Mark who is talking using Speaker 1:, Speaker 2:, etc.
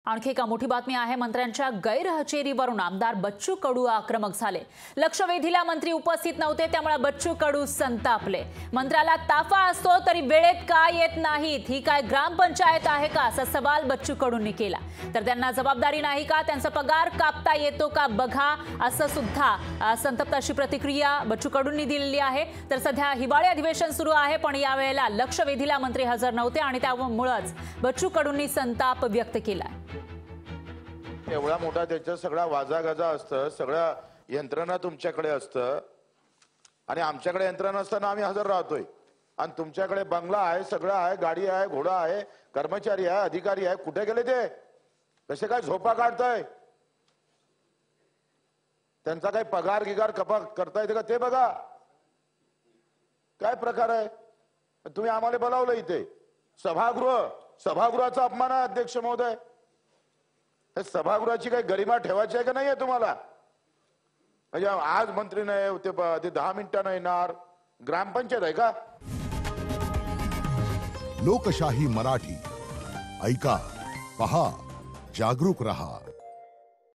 Speaker 1: आणखी एक मोठी बातमी आहे। मंत्र्यांच्या गैरहजेरीवरून आमदार बच्चू कडू आक्रमक झाले। लक्षवेधीला मंत्री उपस्थित नव्हते, त्यामुळे बच्चू कडू संतापले। मंत्र्याला ताफा असतो तरी वेळेत का येत नाहीत? ही काय ग्रामपंचायत आहे का, असा सवाल बच्चू कडूंनी केला। तर त्यांना जबाबदारी नाही का, त्यांचा पगार कापता येतो का बघा, असं सुद्धा संतप्त अशी प्रतिक्रिया बच्चू कडूंनी दिलेली आहे। तर सध्या हिवाळी अधिवेशन सुरू आहे, पण यावेळेला लक्षवेधीला मंत्री हजर नव्हते आणि त्यामुळेच बच्चू कडूंनी संताप व्यक्त केला।
Speaker 2: एवढा मोठा त्याचा सगळा वाजागाजा असतं, सगळं यंत्रणा तुमच्याकडे असतं आणि आमच्याकडे यंत्रणा असताना आम्ही हजर राहतोय आणि तुमच्याकडे बंगला आहे, सगळं आहे, गाडी आहे, घोडा आहे, कर्मचारी आहे, अधिकारी आहे, कुठे गेले ते? कसे काय झोपा काढताय? त्यांचा काही पगार गिगार कपा करता येते का ते बघा। काय प्रकार आहे? तुम्ही आम्हाला बोलावलं इथे सभागृहाचा अपमान आहे अध्यक्ष महोदय। सभागृहाची काही गरिमा ठेवायची आहे का नाहीये तुम्हाला? म्हणजे आज मंत्री नाही ते 10 मिनिटांना येणार, ग्रामपंचायत आहे का?
Speaker 3: लोकशाही मराठी ऐका, पहा, जागरूक रहा।